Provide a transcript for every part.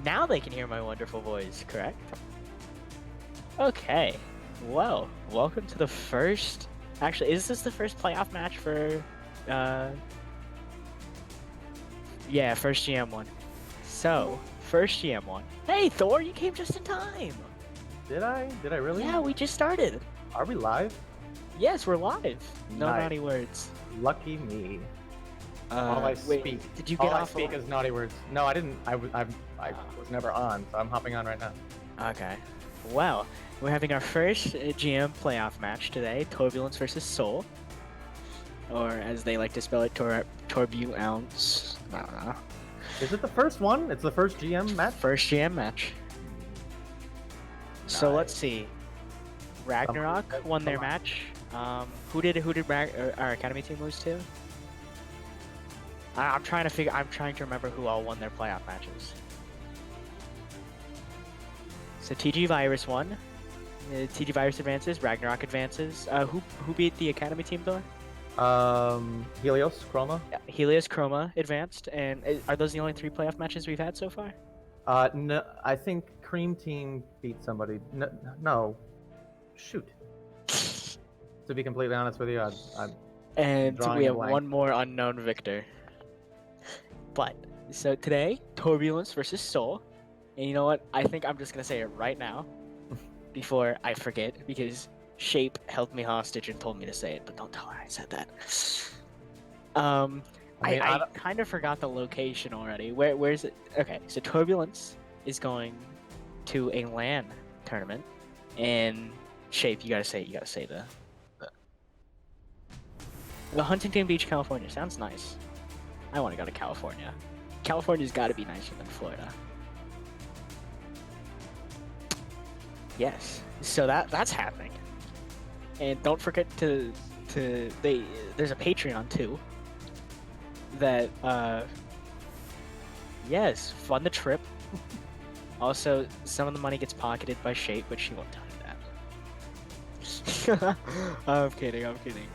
Now they can hear my wonderful voice, correct? Okay. Well, welcome to the first... Actually, is this the first playoff match for... Yeah, first GM1. So, first GM1. Hey, Thor, you came just in time! Did I? Did I really? Yeah, we just started. Are we live? Yes, we're live. No Nice. naughty words. Lucky me. All I Wait, speak. did you All get I off? speak is naughty words. No, I didn't. I was never on, so I'm hopping on right now. Okay. Well, we're having our first GM playoff match today, Torbulance versus Soul. Or as they like to spell it, Torbulance. I don't know. Is it the first one? It's the first GM match? First GM match. So let's see. Ragnarok won their match. Who did our academy team lose to? I'm trying to remember who all won their playoff matches. So TG Virus won. TG Virus advances. Ragnarok advances. Who beat the academy team though? Helios, Chroma. Yeah, Helios, Chroma advanced. And are those the only 3 playoff matches we've had so far? No, I think Cream Team beat somebody. No. Shoot. To be completely honest with you, I'm And drawing we a have blank. one more unknown victor. But, so today, Torbulance versus Soul. And you know what? I think I'm just going to say it right now before I forget, because Shape held me hostage and told me to say it, but don't tell her I said that. I kind of forgot the location already. Where's it? Okay, so Torbulance is going to a LAN tournament, and Shape, you gotta say the Huntington Beach, California. Sounds nice. I want to go to California. California's got to be nicer than Florida. Yes. So that's happening. And don't forget there's a Patreon too. That yes, fund the trip. Also, some of the money gets pocketed by Shape, but she won't tell you that. I'm kidding.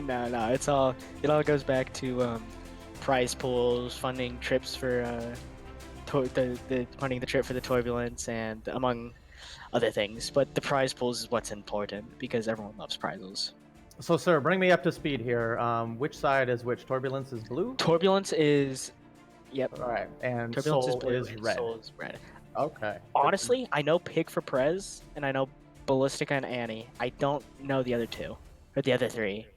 No, it all goes back to prize pools, funding trips for funding the trip for the Torbulance, and among other things. But the prize pools is what's important because everyone loves prizes. So, sir, bring me up to speed here. Which side is which? Turbulence is blue? Turbulence is... Yep. All right, and Turbulence Soul blue, is red. Soul is red. Okay. Honestly, I know Pig for Prez, and I know Ballistica and Annie. I don't know the other 2. Or the other 3.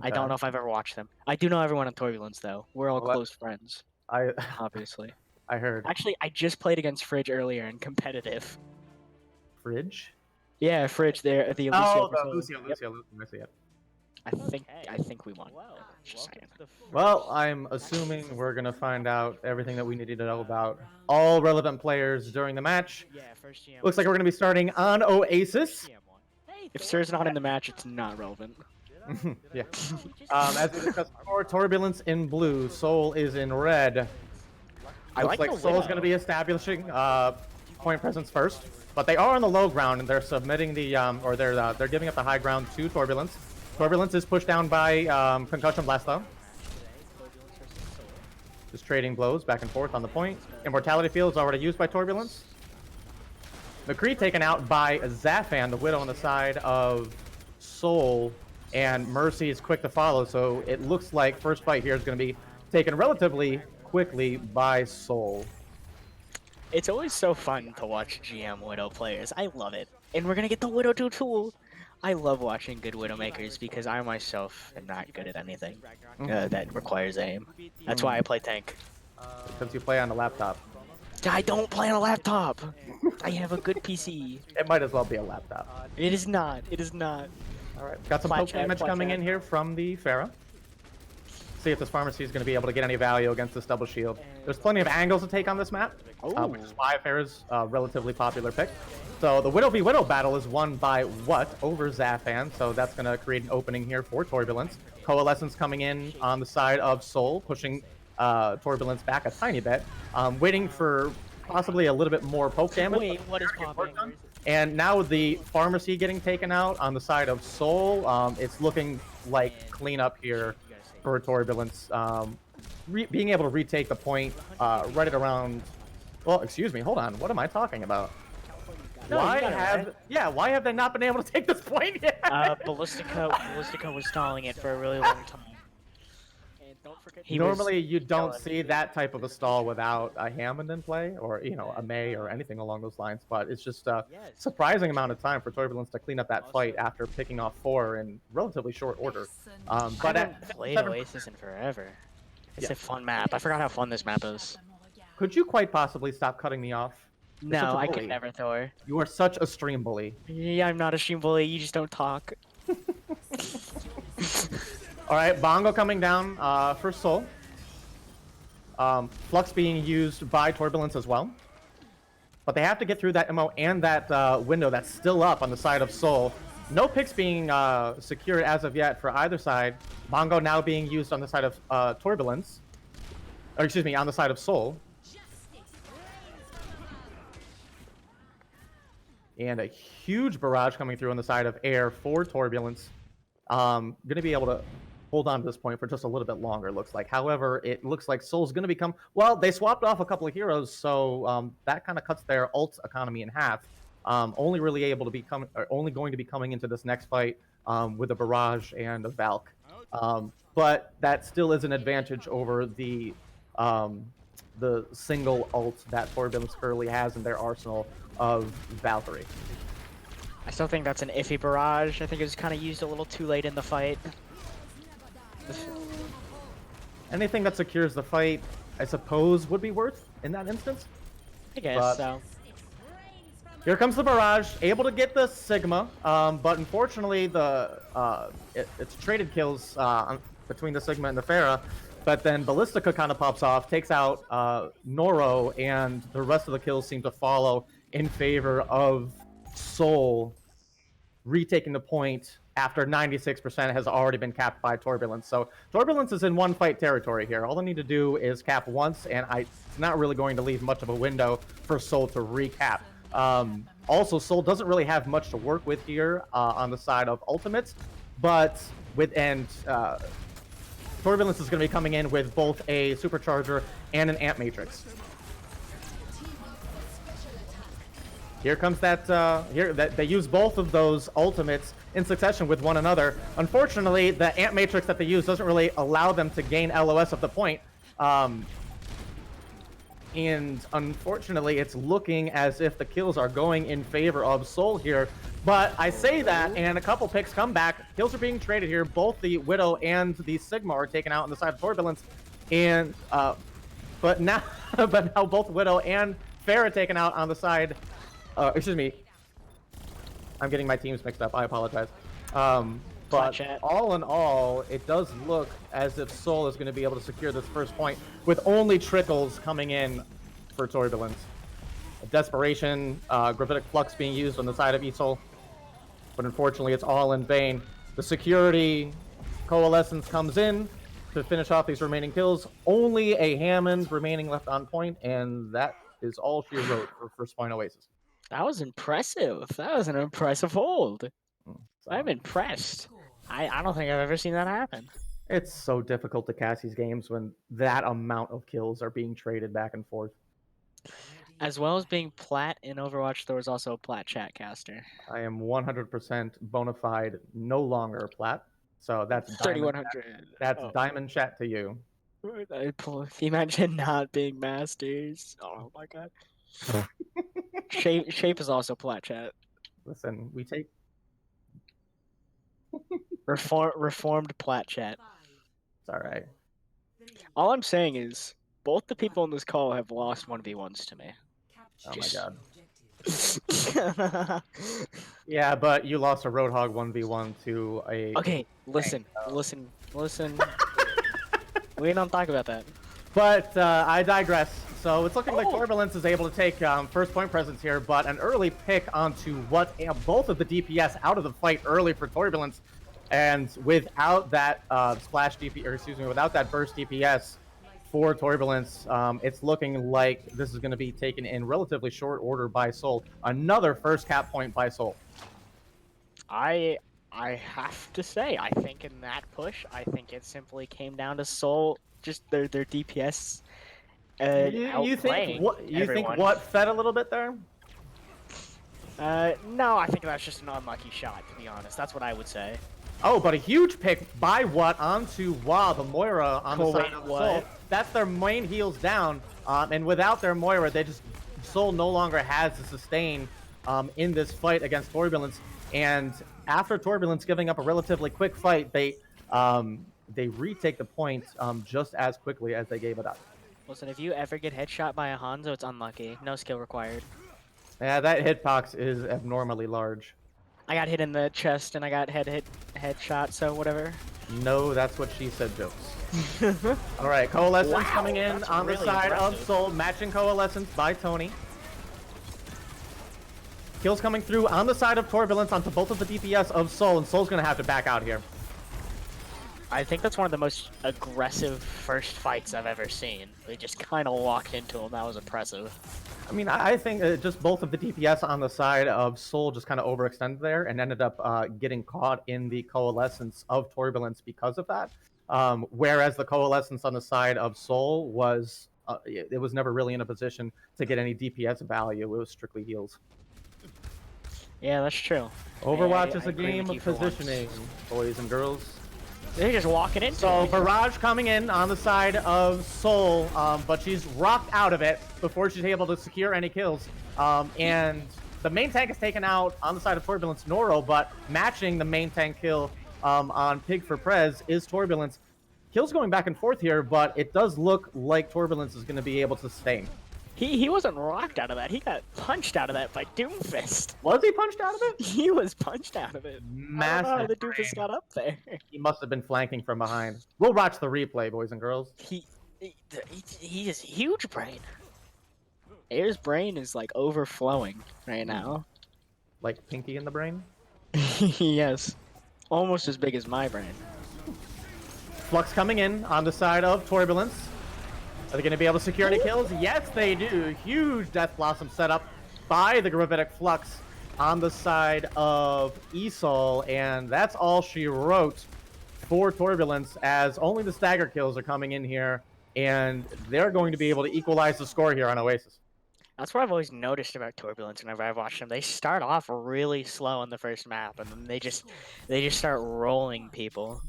I don't know if I've ever watched them. I do know everyone on Turbulence, though. We're all close friends, obviously. I heard. Actually, I just played against Fridge earlier in competitive. Fridge? Yeah, Fridge there. The Lucio. Yep. I think we won. Just saying. Well, I'm assuming we're gonna find out everything that we needed to know about all relevant players during the match. Yeah, first GM. Looks like we're gonna be starting on Oasis. If Sir's not in the match, it's not relevant. Yeah. As we discussed before, Turbulence in blue, Soul is in red. Looks like Soul's going to be establishing point presence first, but they are on the low ground and they're submitting the they're giving up the high ground to Turbulence. Turbulence is pushed down by Concussion Blast though. Just trading blows back and forth on the point. Immortality Field is already used by Turbulence. McCree taken out by Zafan, the Widow on the side of Soul. And Mercy is quick to follow, so it looks like first fight here is going to be taken relatively quickly by Soul. It's always so fun to watch GM Widow players. I love it. And we're going to get the Widow 2 tool. I love watching good Widowmakers because I myself am not good at anything that requires aim. That's why I play tank. Because you play on a laptop. I don't play on a laptop. I have a good PC. It might as well be a laptop. It is not. It is not. Alright, got some poke damage coming in here from the Pharah. See if this pharmacy is going to be able to get any value against this double shield. There's plenty of angles to take on this map, which is why Pharah's relatively popular pick. So the Widow v Widow battle is won by What over Zafan, so that's going to create an opening here for Turbulence. Coalescence coming in on the side of Soul, pushing Turbulence back a tiny bit, waiting for possibly a little bit more poke damage. Wait, what is popping? And now with the pharmacy getting taken out on the side of Soul, it's looking like cleanup here for Turbulence. Being able to retake the point right at around Well, excuse me. Hold on. What am I talking about? No, Why you got it have right. why have they not been able to take this point yet? Ballistica was stalling it for a really long time. And don't forget, he was Normally, you don't killing. see that type of a stall without a Hammond in play, or a May, or anything along those lines. But it's just a Yes. surprising amount of time for Turbulence to clean up that fight after picking off 4 in relatively short order. But I at haven't played 7, Oasis in forever. It's Yeah. a fun map. I forgot how fun this map is. Could you quite possibly stop cutting me off? You're such No, a I could bully. never, Thor. You are such a stream bully. Yeah, I'm not a stream bully. You just don't talk. All right, Bongo coming down for Soul. Flux being used by Torbulance as well. But they have to get through that MO and that window that's still up on the side of Soul. No picks being secured as of yet for either side. Bongo now being used on the side of Turbulence. Or excuse me, on the side of Soul. And a huge barrage coming through on the side of Air for Turbulence. Going to be able to hold on to this point for just a little bit longer, it looks like. However, it looks like Soul's going to become... Well, they swapped off a couple of heroes, so that kind of cuts their ult economy in half. Only really able to be only going to be coming into this next fight with a barrage and a Valk. But that still is an advantage over the single ult that Torbulance currently has in their arsenal of Valkyrie. I still think that's an iffy barrage. I think it was kind of used a little too late in the fight. Anything that secures the fight, I suppose, would be worth in that instance. I guess so. Here comes the barrage, able to get the Sigma, but unfortunately it's traded kills between the Sigma and the Pharah. But then Ballistica kind of pops off, takes out Noro, and the rest of the kills seem to follow in favor of Soul retaking the point after 96% has already been capped by Torbulence. So Torbulence is in one fight territory here. All they need to do is cap once, and it's not really going to leave much of a window for Soul to recap. Also, Soul doesn't really have much to work with here on the side of ultimates, but Torbulence is going to be coming in with both a supercharger and an amp matrix. Here comes that, they use both of those ultimates in succession with one another. Unfortunately, the amp matrix that they use doesn't really allow them to gain LOS of the point. And unfortunately, it's looking as if the kills are going in favor of Soul here. But I say that, and a couple picks come back. Kills are being traded here. Both the Widow and the Sigma are taken out on the side of Turbulence. And, but now both Widow and Pharah are taken out on the side... excuse me. I'm getting my teams mixed up. I apologize. But all in all, it does look as if Soul is going to be able to secure this first point with only trickles coming in for Turbulence. Desperation, Gravitic Flux being used on the side of eSoul. But unfortunately, it's all in vain. The security coalescence comes in to finish off these remaining kills. Only a Hammond remaining left on point, and that is all she wrote for first point Oasis. That was impressive. That was an impressive hold. I'm impressed. I don't think I've ever seen that happen. It's so difficult to cast these games when that amount of kills are being traded back and forth. As well as being plat in Overwatch, there was also a plat chat caster. I am 100% bona fide, no longer plat. So that's 3100. That's diamond chat to you. Imagine not being masters. Oh my god. Shape is also plat chat. Listen, we take reformed plat chat. It's all right. All I'm saying is both the people on this call have lost 1v1s to me. Oh my god. Yeah, but you lost a Roadhog 1v1 to a... Okay, listen. We don't talk about that. But I digress. So it's looking like Torbulence is able to take first point presence here, but an early pick onto what both of the DPS out of the fight early for Torbulence, and without that splash DPS, or excuse me, without that burst DPS for Torbulence, it's looking like this is going to be taken in relatively short order by Soul. Another first cap point by Soul. I have to say, I think in that push, I think it simply came down to Soul, just their DPS You think what fed a little bit there? No, I think that's just an unlucky shot, to be honest. That's what I would say. Oh, but a huge pick by what onto the Moira on the side of Soul. That's their main heals down, and without their Moira, Soul no longer has the sustain in this fight against Torbulance. And after Torbulance giving up a relatively quick fight, they retake the point just as quickly as they gave it up. Listen, if you ever get headshot by a Hanzo, it's unlucky. No skill required. Yeah, that hitbox is abnormally large. I got hit in the chest and I got headshot, so whatever. No, that's what she said, jokes. All right, Coalescence coming in on the side of Soul, matching Coalescence by Tony. Kills coming through on the side of Torbulance onto both of the DPS of Soul, and Soul's going to have to back out here. I think that's one of the most aggressive first fights I've ever seen. They just kind of walked into him. That was impressive. I mean, I think just both of the DPS on the side of Soul just kind of overextended there and ended up getting caught in the Coalescence of Torbulance because of that. Whereas the Coalescence on the side of Soul was, it was never really in a position to get any DPS value. It was strictly heals. Yeah, that's true. Overwatch is a game of positioning, boys and girls. They're just walking in. So Barrage coming in on the side of Soul, but she's rocked out of it before she's able to secure any kills. And the main tank is taken out on the side of Torbulance Noro, but matching the main tank kill on Pig for Prez is Torbulance. Kills going back and forth here, but it does look like Torbulance is going to be able to sustain. He wasn't rocked out of that. He got punched out of that by Doomfist. Was he punched out of it? He was punched out of it. Massive. I don't know how the Doomfist got up there. He must have been flanking from behind. We'll watch the replay, boys and girls. He is huge brain. Air's brain is like overflowing right now. Like Pinky in the brain? Yes. Almost as big as my brain. Flux coming in on the side of Torbulance. Are they going to be able to secure any kills? Yes, they do. Huge Death Blossom setup by the Gravitic Flux on the side of Esol, and that's all she wrote for Torbulance, as only the stagger kills are coming in here, and they're going to be able to equalize the score here on Oasis. That's what I've always noticed about Torbulance whenever I've watched them. They start off really slow on the first map, and then they just start rolling people.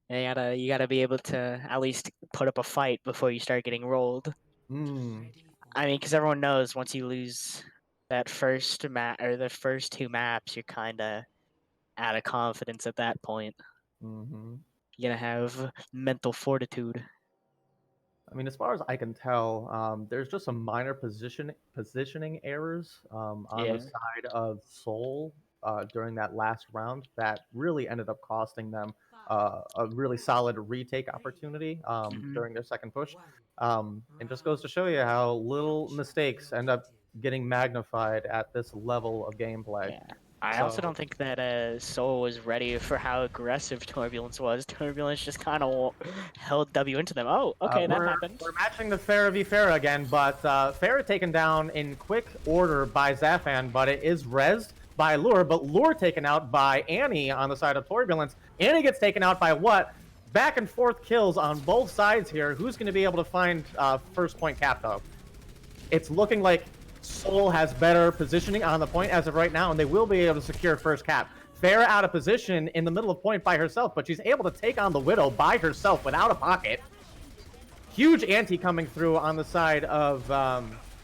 And you gotta be able to at least put up a fight before you start getting rolled. I mean, because everyone knows once you lose that first map or the first two maps, you're kind of out of confidence at that point. You gotta have mental fortitude. I mean, as far as I can tell, there's just some minor positioning errors on the side of Soul during that last round that really ended up costing them a really solid retake opportunity during their second push. It just goes to show you how little mistakes end up getting magnified at this level of gameplay. Yeah. I also don't think that Soul was ready for how aggressive Torbulance was. Turbulence just kind of held W into them. Oh, okay, that happened. We're matching the Pharah v Pharah again, but Pharah taken down in quick order by Zafan, but it is rezzed by Lure, but Lure taken out by Annie on the side of Torbulance. Annie gets taken out by what? Back and forth kills on both sides here. Who's going to be able to find first point cap, though? It's looking like Soul has better positioning on the point as of right now, and they will be able to secure first cap. Pharah out of position in the middle of point by herself, but she's able to take on the Widow by herself without a pocket. Huge anti coming through on the side of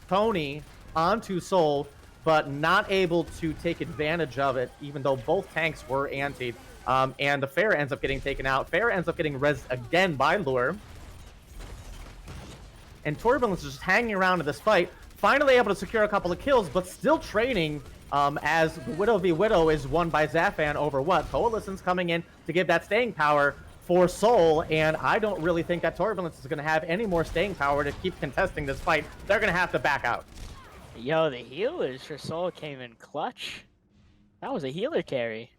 Tony onto Soul, but not able to take advantage of it, even though both tanks were antied. And the Pharah ends up getting taken out. Pharah ends up getting rezzed again by Lure. And Torbulance is just hanging around in this fight, finally able to secure a couple of kills, but still trading as Widow v Widow is won by Zafan over what? Coalescence coming in to give that staying power for Soul, and I don't really think that Torbulance is going to have any more staying power to keep contesting this fight. They're going to have to back out. Yo, the healers for Soul came in clutch. That was a healer carry.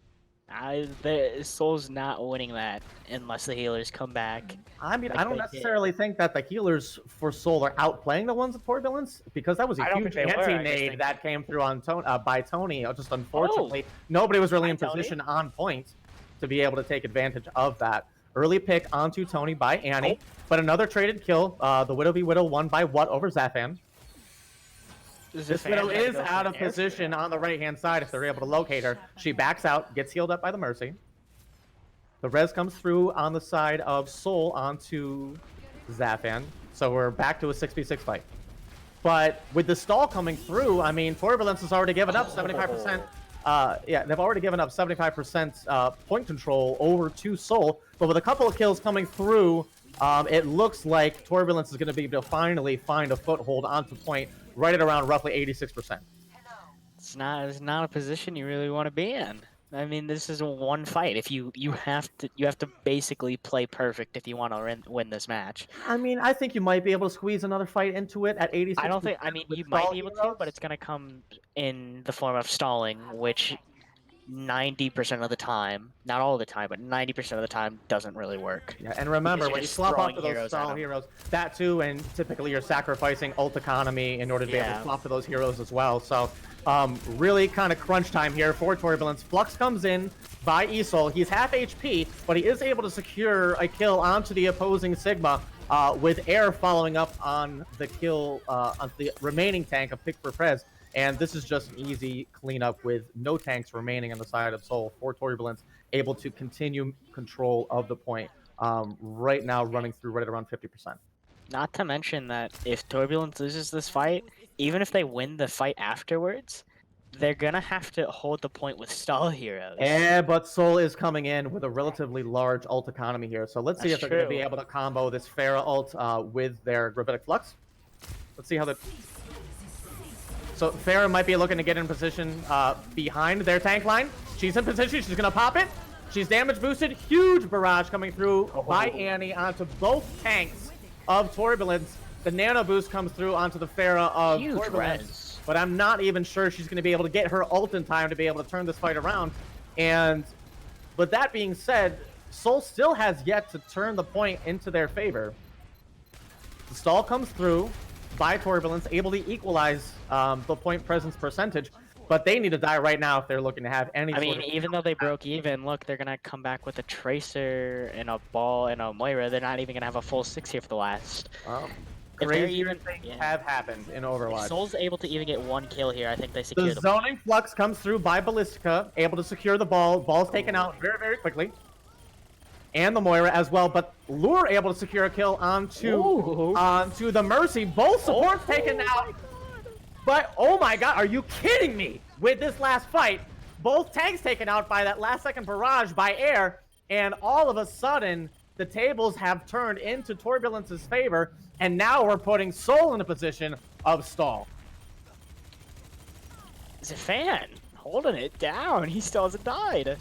The Soul's not winning that unless the healers come back. I mean, I don't necessarily think that the healers for Soul are outplaying the ones of Torbulance, because that was a huge anti-nade that came through on by Tony. Just unfortunately, nobody was really in position on point to be able to take advantage of that. Early pick onto Tony by Annie, but another traded kill. The Widow v Widow won by what over Zafan. This Widow is out of position on the right-hand side if they're able to locate her. She backs out, gets healed up by the Mercy. The res comes through on the side of Soul onto Zafan. So we're back to a 6v6 fight. But with the stall coming through, I mean, Torbulance has already given up 75%. Yeah, they've already given up 75% point control over to Soul. But with a couple of kills coming through, it looks like Torbulance is going to be able to finally find a foothold onto point right at around roughly 86%. It's not a position you really want to be in. I mean, this is a one fight. If you have to basically play perfect if you want to win this match. I mean, I think you might be able to squeeze another fight into it at 86%. I don't think. I mean, you might be able to, but it's gonna come in the form of stalling, which 90% of the time, not all the time, but 90% of the time doesn't really work. Yeah, and remember, when you swap up to those stall heroes, that too, and typically you're sacrificing ult economy in order to be able to swap to those heroes as well. So, really kind of crunch time here for Torbulance. Flux comes in by Esol. He's half HP, but he is able to secure a kill onto the opposing Sigma, with Air following up on the kill on the remaining tank of Pick for Prez. And this is just an easy cleanup with no tanks remaining on the side of Soul for Torbulance, able to continue control of the point. Right now, running through right around 50%. Not to mention that if Torbulance loses this fight, even if they win the fight afterwards, they're gonna have to hold the point with stall heroes. Yeah, but Soul is coming in with a relatively large ult economy here. So let's see if they're going to be able to combo this Pharah ult with their Gravitic Flux. Let's see how the... So Pharah might be looking to get in position behind their tank line. She's in position. She's going to pop it. She's damage boosted. Huge barrage coming through by Annie onto both tanks of Torbulance. The nano boost comes through onto the Pharah of Torbulance. But I'm not even sure she's going to be able to get her ult in time to be able to turn this fight around. And with that being said, Soul still has yet to turn the point into their favor. The stall comes through by Torbulance, able to equalize the point presence percentage, but they need to die right now if they're looking to have any I mean, even though they broke even, look, they're going to come back with a Tracer and a Ball and a Moira. They're not even going to have a full 6 here for the last. Crazier things have happened in Overwatch. If Soul's able to even get 1 kill here, I think they secure the zoning flux comes through by Ballistica, able to secure the ball. Ball's taken out very, very quickly. And the Moira as well, but Lure able to secure a kill onto the Mercy. Both supports taken out. But, oh my god, are you kidding me? With this last fight, both tanks taken out by that last second barrage by Air, and all of a sudden, the tables have turned into Torbulance's favor, and now we're putting Soul in a position of stall. Zafan holding it down. He still hasn't died.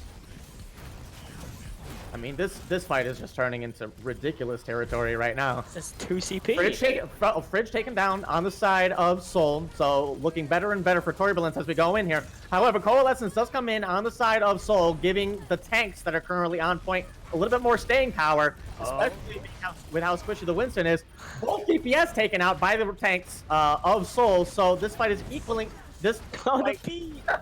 I mean, this fight is just turning into ridiculous territory right now. It's 2 CP. Fridge taken down on the side of Soul, so looking better and better for Torbulance as we go in here. However, Coalescence does come in on the side of Soul, giving the tanks that are currently on point a little bit more staying power, especially with how squishy the Winston is. Both DPS taken out by the tanks of Soul, so this fight is equaling this fight.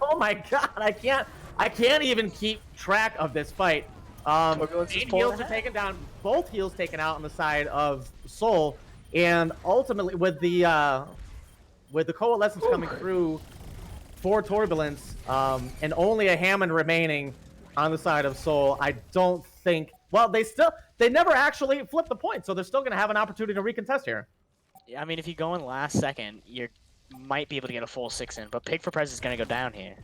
Oh my god, I can't even keep track of this fight. 8 heals are taken down, both heals taken out on the side of Soul, and ultimately with the Coalescence coming through for Torbulance, and only a Hammond remaining on the side of Soul, I don't think. Well, they never actually flipped the point, so they're still going to have an opportunity to recontest here. I mean, if you go in last second, you might be able to get a full 6 in, but Pick for Prez is going to go down here.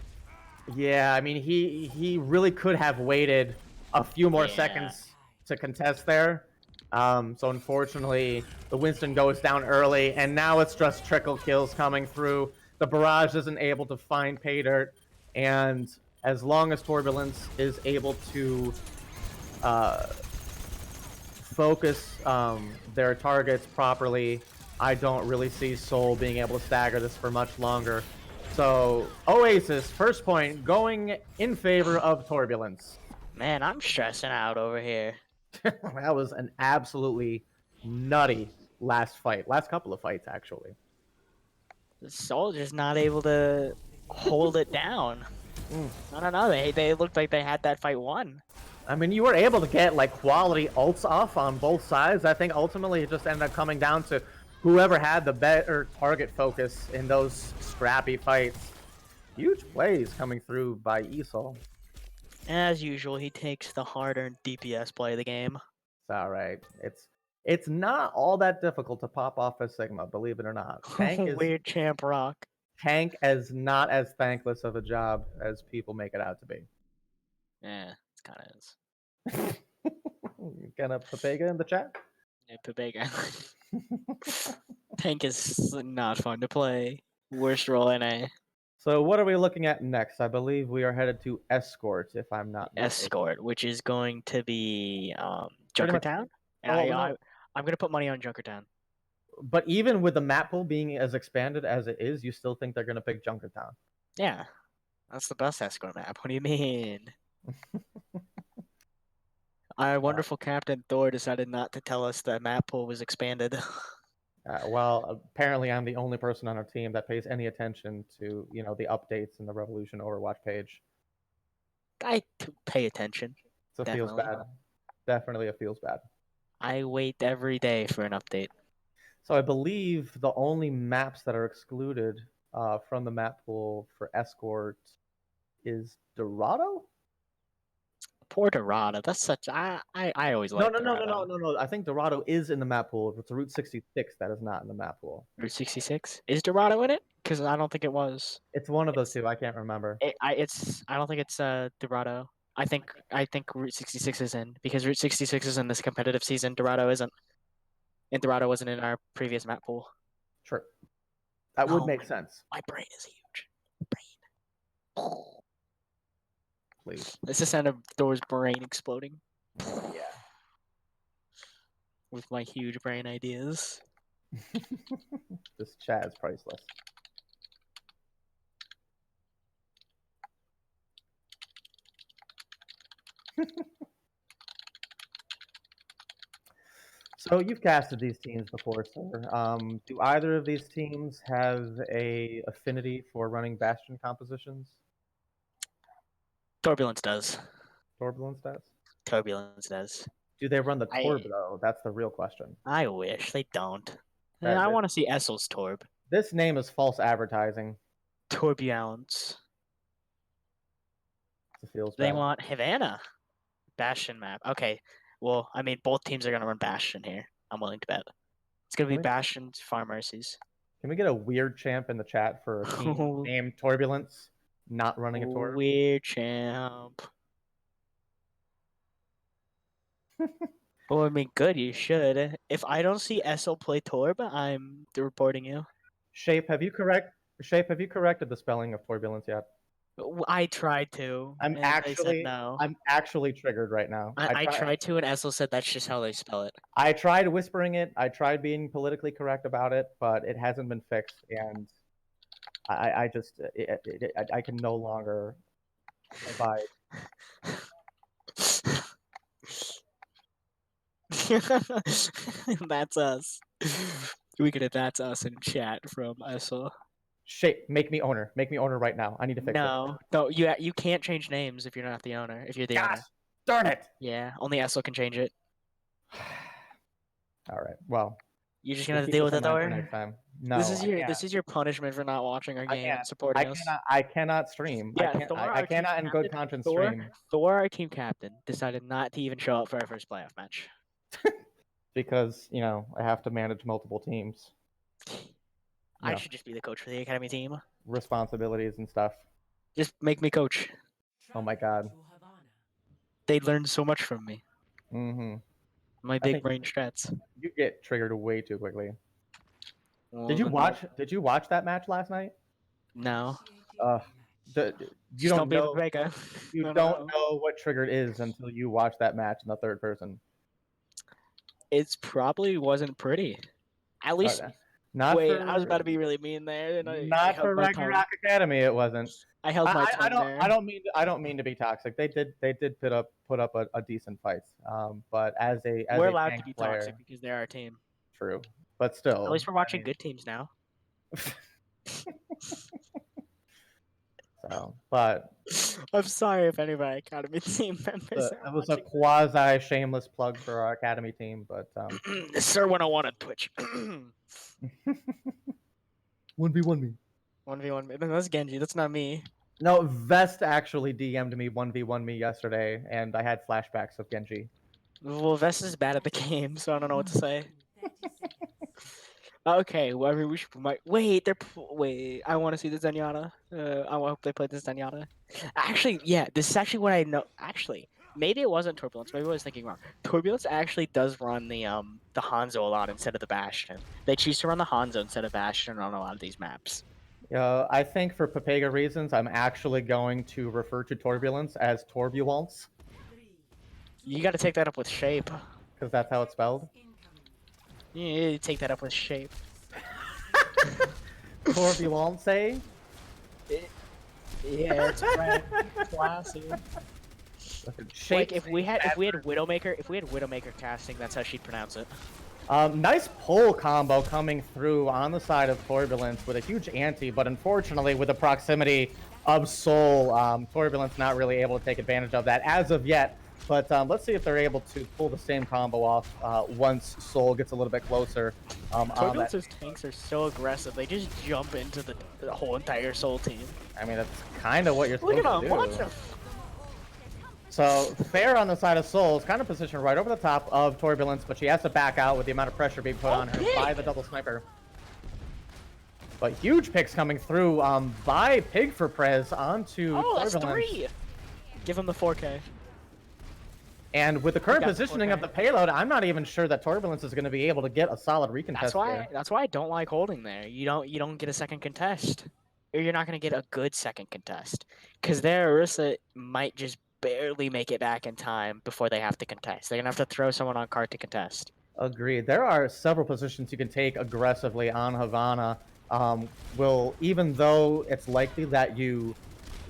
Yeah, I mean, he really could have waited a few more seconds to contest there. So unfortunately, the Winston goes down early, and now it's just trickle kills coming through. The barrage isn't able to find Paydirt, and as long as Torbulance is able to focus their targets properly, I don't really see Soul being able to stagger this for much longer. So Oasis, first point, going in favor of Torbulance. Man, I'm stressing out over here. That was an absolutely nutty last couple of fights, actually. The Soldier's not able to hold it down. I don't know. They looked like they had that fight won. I mean, you were able to get like quality ults off on both sides. I think ultimately it just ended up coming down to whoever had the better target focus in those scrappy fights. Huge plays coming through by Esol. As usual, he takes the hard-earned DPS play of the game. It's all right. It's not all that difficult to pop off a Sigma, believe it or not. Weird champ rock. Tank is not as thankless of a job as people make it out to be. Yeah, it kind of is. Gonna Papega in the chat? Yeah, Pabega. Tank is not fun to play. Worst role NA. So what are we looking at next? I believe we are headed to Escort, if I'm not mistaken. Escort, which is going to be Pretty much- Junkertown. Oh, no. I'm gonna put money on Junkertown. But even with the map pool being as expanded as it is, you still think they're gonna pick Junkertown? Yeah, that's the best Escort map. What do you mean? Our wonderful Captain Thor decided not to tell us that map pool was expanded. Well, apparently I'm the only person on our team that pays any attention to, the updates in the Revolution Overwatch page. I pay attention. So it feels bad. Definitely it feels bad. I wait every day for an update. So I believe the only maps that are excluded from the map pool for Escort is Dorado? Poor Dorado. That's such. I always like Dorado. No. I think Dorado is in the map pool. It's Route 66 that is not in the map pool. Route 66 is Dorado in it? Because I don't think it was. It's one of those two. I can't remember. I don't think it's Dorado. I think Route 66 is in because Route 66 is in this competitive season. Dorado isn't, and Dorado wasn't in our previous map pool. Sure, that would make sense. My brain is huge. Brain. Please. It's the sound of Thor's brain exploding. Yeah. With my huge brain ideas. This chat is priceless. So you've casted these teams before, sir. Do either of these teams have a affinity for running Bastion compositions? Torbulance does. Torbulance does? Turbulence does. Do they run the Torb, though? That's the real question. I wish. They don't. I want to see Essel's Torb. This name is false advertising. Turbulence. It feels They bad. want Havana. Bastion map. Okay. Well, I mean, both teams are going to run Bastion here. I'm willing to bet. It's going to be Bastion's Far Mercies. Can we get a weird champ in the chat for a team named Turbulence not running a Torb? Weird champ. Well, I mean, good. You should. If I don't see Essel play Torb, I'm reporting you. Shape, have you corrected the spelling of Turbulence yet? I tried to. I'm actually triggered right now. I tried to, and Essel said that's just how they spell it. I tried whispering it. I tried being politically correct about it, but it hasn't been fixed, and I can no longer abide. That's us. We could have that's us in chat from Essel. Shape, make me owner. Make me owner right now. I need to fix it. No, you can't change names if you're not the owner. If you're the owner. Darn it! Yeah, only Essel can change it. All right. Well, you're just gonna have to deal with it, though. Next time. No, this is your punishment for not watching our game and supporting us. I cannot stream. Yeah, I cannot in good conscience stream. Thor, our team captain, decided not to even show up for our first playoff match. Because I have to manage multiple teams. I should just be the coach for the academy team. Responsibilities and stuff. Just make me coach. Oh my god. They'd learn so much from me. Mm-hmm. My big brain strats. You get triggered way too quickly. Well, did you watch that match last night? No. You don't know. You don't know what triggered is until you watch that match in the third person. It probably wasn't pretty. At least. I was about to be really mean there. Not for Ragnarok Academy, it wasn't. I held my tongue there. I don't mean to be toxic. They did put up a decent fight. But we're allowed to be toxic because they're our team. True, but still. At least we're watching good teams now. So, but I'm sorry if any of my academy team members are it was a watching. quasi shameless plug for our academy team, but Sir 101 on Twitch. 1v1 me. 1v1 me. That's Genji. That's not me. No, Vest actually DM'd me 1v1 me yesterday, and I had flashbacks of Genji. Well, Vest is bad at the game, so I don't know what to say. Okay, well, I mean, we should wait. Wait. I want to see the Zenyatta. I hope they play this Zenyatta. Actually, yeah, this is actually what I know. Actually, maybe it wasn't Turbulence. Maybe I was thinking wrong. Turbulence actually does run the Hanzo a lot instead of the Bastion. They choose to run the Hanzo instead of Bastion on a lot of these maps. I think for Pepega reasons, I'm actually going to refer to Torbulence as Torbulance. You got to take that up with Shape. Because that's how it's spelled. You take that up with Shape. Torbulance? Yeah, it's right. Classy. Like if we had Widowmaker casting, that's how she'd pronounce it. Nice pull combo coming through on the side of Torbulence with a huge anti, but unfortunately with the proximity of Soul, Torbulence not really able to take advantage of that as of yet. But let's see if they're able to pull the same combo off once Soul gets a little bit closer. Turbulence's tanks are so aggressive; they just jump into the whole entire Soul team. I mean, that's kind of what you're supposed to do. Look at him! So Fair on the side of Soul is kind of positioned right over the top of Torbulence, but she has to back out with the amount of pressure being put on her by the double sniper. But huge picks coming through by Pig for Prez onto Torbulence. That's 3! Give him the 4K. And with the current positioning of the payload, I'm not even sure that Torbulence is going to be able to get a solid recontest. That's why I don't like holding there. You don't get a second contest, or you're not going to get a good second contest, because their Orisa might just barely make it back in time before they have to contest. They're gonna have to throw someone on card to contest. Agreed. There are several positions you can take aggressively on Havana. Even though it's likely that you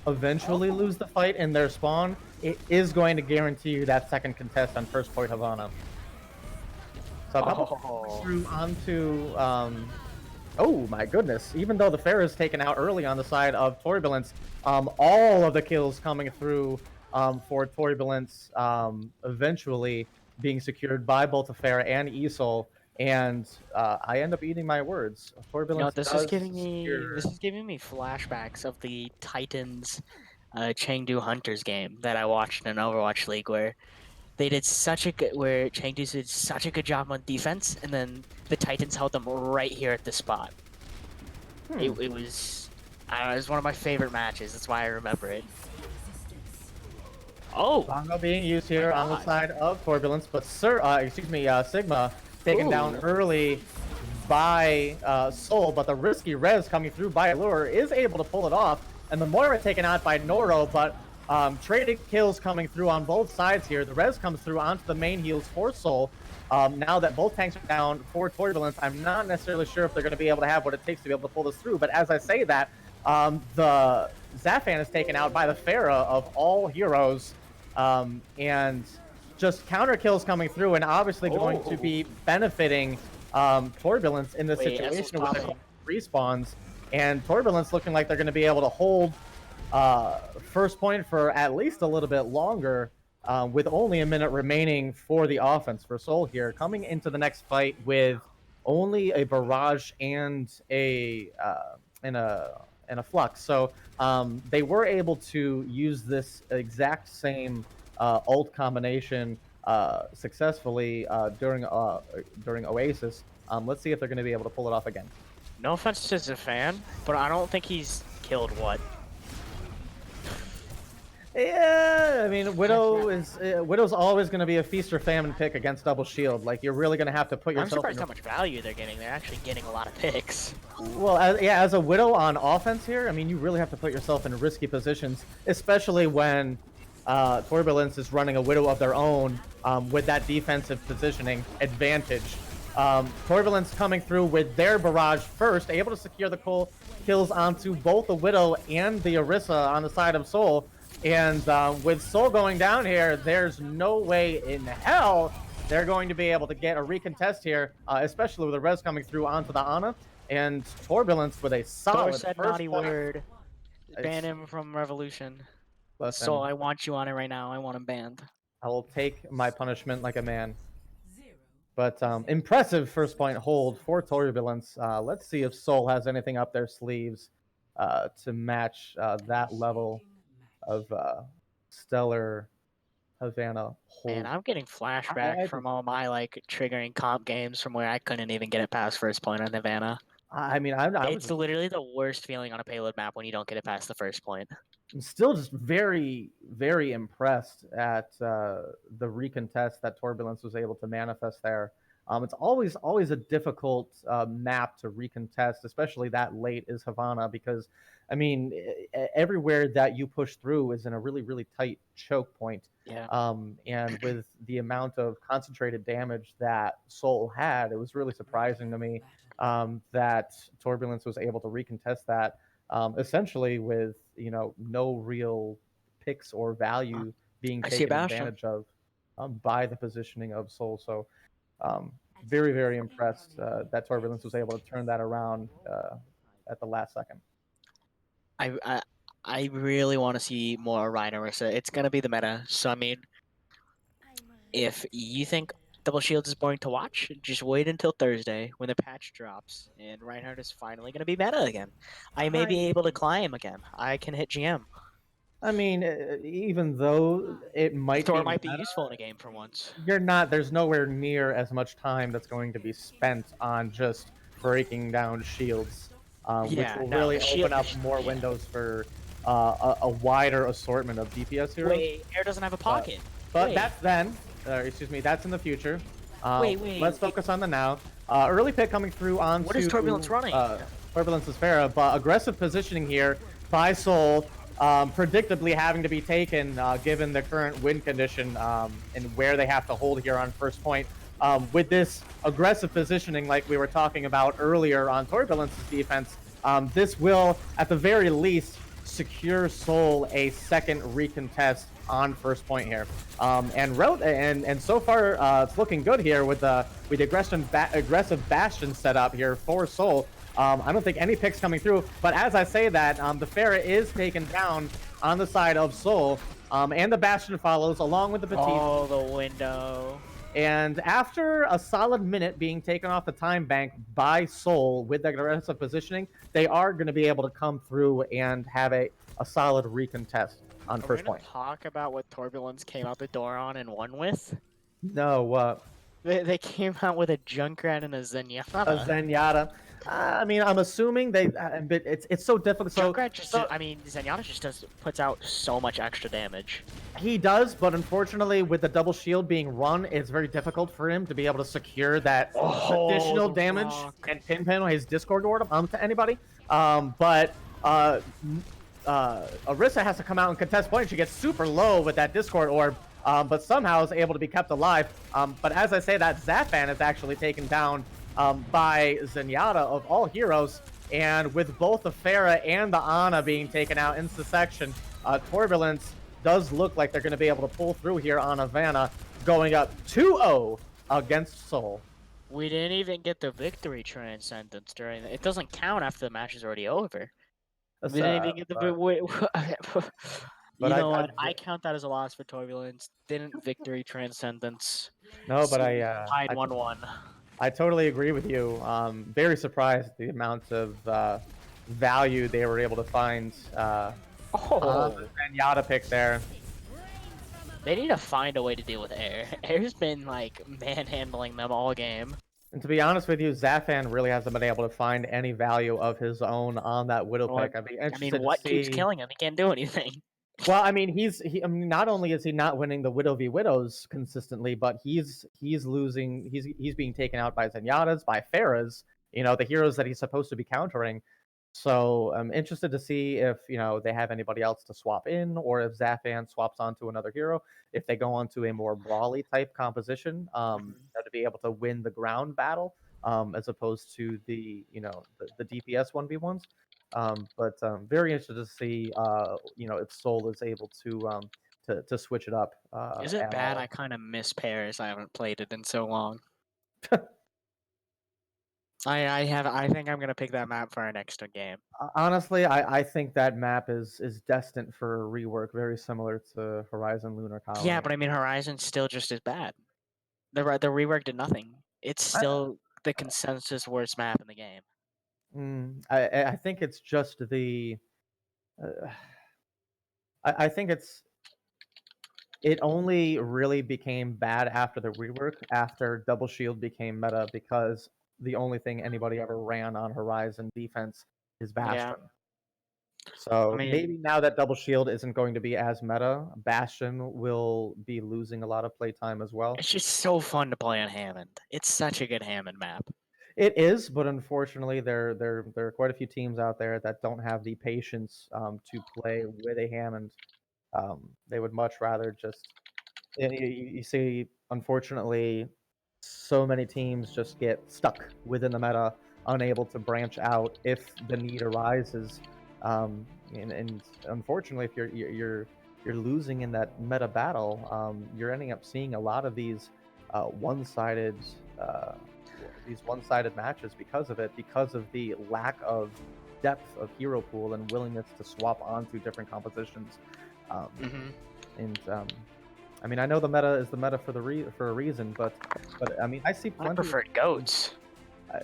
eventually lose the fight in their spawn, it is going to guarantee you that second contest on first point Havana. So a couple through onto oh my goodness. Even though the Fair is taken out early on the side of Turbulence, all of the kills coming through for Torbulence eventually being secured by both the Fair and Esol, and I end up eating my words. Torbulence this is giving me flashbacks of the Titans Chengdu Hunters game that I watched in Overwatch League, where they did Chengdu did such a good job on defense, and then the Titans held them right here at the spot. It was, I don't know, it was one of my favorite matches. That's why I remember it. Oh! Bongo being used here on the side of Torbulence, but Sigma taken down early by Soul, but the risky res coming through by Allure is able to pull it off, and the Moira taken out by Noro, but trading kills coming through on both sides here. The res comes through onto the main heals for Soul. Now that both tanks are down for Torbulence, I'm not necessarily sure if they're going to be able to have what it takes to be able to pull this through, but as I say that, the Zafan is taken out by the Pharah of all heroes. And just counter kills coming through, and obviously going to be benefiting Torbulence in this situation with the respawns. And Torbulence looking like they're going to be able to hold first point for at least a little bit longer, with only a minute remaining for the offense for Soul here, coming into the next fight with only a barrage and a flux. So they were able to use this exact same ult combination successfully during Oasis. Let's see if they're going to be able to pull it off again. No offense to Zafan, but I don't think he's killed what. Yeah, I mean, Widow's always going to be a feast or famine pick against Double Shield. Like, you're really going to have to put yourself. I'm surprised how much value they're getting. They're actually getting a lot of picks. Well, as a Widow on offense here, I mean, you really have to put yourself in risky positions, especially when Turbulence is running a Widow of their own with that defensive positioning advantage. Turbulence coming through with their barrage first, able to secure the kills onto both the Widow and the Orisa on the side of Soul. And with Soul going down here, there's no way in hell they're going to be able to get a recontest here, especially with the res coming through onto the Ana. And Turbulence with a solid Thor said first naughty point. word. Ban him from Revolution. Listen, So I want you on it right now. I want him banned. I will take my punishment like a man. But impressive first point hold for Torbulance. Let's see if Soul has anything up their sleeves to match that level of stellar Havana hold. Man, I'm getting flashback from all my like triggering comp games from where I couldn't even get it past first point on Havana. I mean, I was It's literally the worst feeling on a payload map when you don't get it past the first point. I'm still just very, very impressed at the recontest that Torbulance was able to manifest there. It's always a difficult map to recontest, especially that late is Havana, because I mean, everywhere that you push through is in a really, really tight choke point. Yeah. And with the amount of concentrated damage that Soul had, it was really surprising to me that Torbulance was able to recontest that. Essentially with no real picks or value being taken advantage of by the positioning of Soul. So very, very impressed that Turbulence was able to turn that around at the last second. I really want to see more Rhino-Rissa. It's gonna be the meta. So I mean, if you think Double Shields is boring to watch, just wait until Thursday when the patch drops and Reinhardt is finally gonna be meta again. I may be able to climb again. I can hit GM. I mean, even though it might Thor be might be meta, useful in a game for once. there's nowhere near as much time that's going to be spent on just breaking down shields, which will really open up more windows for a wider assortment of DPS heroes. Wait, Air doesn't have a pocket. But that's then. Excuse me, that's in the future. Wait. Let's focus on the now. Early pick coming through onto... What is Turbulence running? Turbulence is Farah, but aggressive positioning here by Soul, predictably having to be taken given the current win condition and where they have to hold here on first point. With this aggressive positioning like we were talking about earlier on Turbulence's defense, this will, at the very least, secure Soul a second recontest on first point here, and so far it's looking good here with the aggressive Bastion setup here for Soul. I don't think any picks coming through, but as I say that, the Pharah is taken down on the side of Soul, and the Bastion follows along with the Petite. Oh, the window. And after a solid minute being taken off the time bank by Soul with that aggressive positioning, they are going to be able to come through and have a solid recontest on first point. Talk about what Turbulence came out the door on and won with? No, what? They came out with a Junkrat and a Zenyatta. A Zenyatta. I mean, I'm assuming they, but it's so difficult. Junkrat Zenyatta just puts out so much extra damage. He does, but unfortunately, with the double shield being run, it's very difficult for him to be able to secure that additional damage and pinpin his Discord orb to anybody. But Orisa has to come out and contest point. She gets super low with that Discord orb, but somehow is able to be kept alive. But as I say, that Zafan is actually taken down by Zenyatta of all heroes, and with both the Pharah and the Ana being taken out in succession, Turbulence does look like they're going to be able to pull through here on Havana, going up 2-0 against Soul. We didn't even get the victory transcendence during it. Doesn't count after the match is already over. We didn't even get the you know what? I count that as a loss for Turbulence. Didn't victory transcendence. No, but I tied 1-1. I totally agree with you. Very surprised at the amount of value they were able to find the Zenyatta pick there. They need to find a way to deal with Air. Air's been like manhandling them all game. And to be honest with you, Zafan really hasn't been able to find any value of his own on that Widow pick. I mean, what keeps killing him? He can't do anything. Well, I mean, I mean, not only is he not winning the Widow v Widows consistently, but he's losing. He's being taken out by Zenyatta's, by Pharah's. The heroes that he's supposed to be countering. So I'm interested to see if they have anybody else to swap in, or if Zafan swaps onto another hero. If they go onto a more brawly type composition, to be able to win the ground battle, as opposed to the the DPS 1v1s. But very interested to see if Soul is able to switch it up. Is it bad? I kind of miss Paris. I haven't played it in so long. I think I'm gonna pick that map for our next game. Honestly, I think that map is destined for a rework, very similar to Horizon Lunar Yeah, Colony. but I mean Horizon's still just as bad. The rework did nothing. It's I, still the consensus worst map in the game. I think it's just the. Uh, I think it only really became bad after the rework, after Double Shield became meta, because the only thing anybody ever ran on Horizon defense is Yeah, Bastion. I So mean maybe now that Double Shield isn't going to be as meta, Bastion will be losing a lot of playtime as well. it's just so fun to play on Hammond. It's such a good Hammond map. It is, but unfortunately, there are quite a few teams out there that don't have the patience to play with a Hammond. They would much rather just. You see, unfortunately, so many teams just get stuck within the meta, unable to branch out if the need arises. And unfortunately, if you're losing in that meta battle, you're ending up seeing a lot of one-sided uh, these one-sided matches because of it, because of the lack of depth of hero pool and willingness to swap onto different compositions. Um, Mm-hmm. and I mean, I know the meta is the meta for a reason, but I mean, I see I plenty. preferred goats.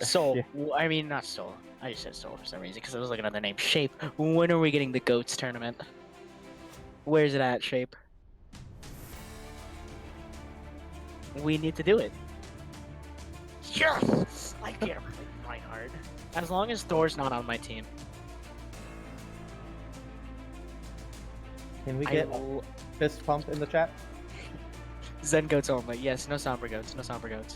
Soul. Yeah. I mean, not Soul. I just said Soul for some reason because I was looking at the name. Shape. When are we getting the goats tournament? Where's it at, Shape? We need to do it. Yes! I can't play Reinhardt. As long as Thor's not on my team. Can we get a fist pump in the chat? Zen goats only. Yes, no Sombra goats. No Sombra goats.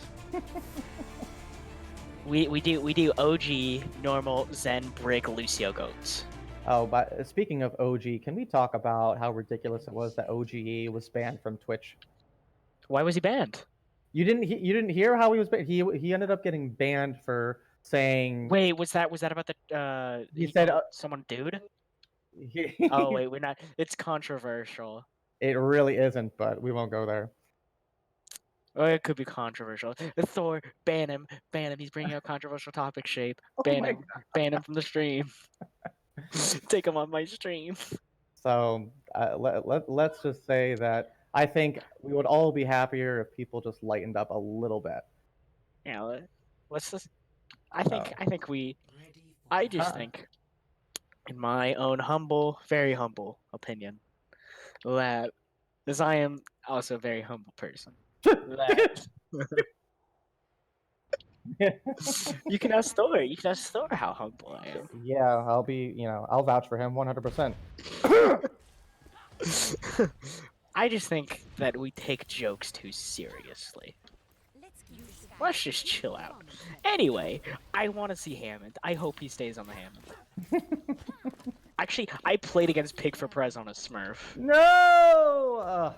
we do OG normal Zen Brig Lucio goats. Oh, but speaking of OG, can we talk about how ridiculous it was that OGE was banned from Twitch? Why was he banned? You didn't hear how he was banned? He ended up getting banned for saying. Wait, was that about the He said someone dude? he, Oh wait, we're not. It's controversial. it really isn't, but we won't go there. Oh, it could be controversial. Thor, ban him, ban him. He's bringing up controversial topic. Shape, Oh ban my him, ban him from the stream. Take him on my stream. So let's just say that I think we would all be happier if people just lightened up a little bit. Yeah, let's just. I think we. I just think, in my own humble, very humble opinion, that as I am also a very humble person, that you can ask Thor. You can ask Thor how humble I am. Yeah, I'll vouch for him 100%. I just think that we take jokes too seriously. Let's just chill out. Anyway, I want to see Hammond. I hope he stays on the Hammond. Actually, I played against Pig for Prez on a Smurf. No!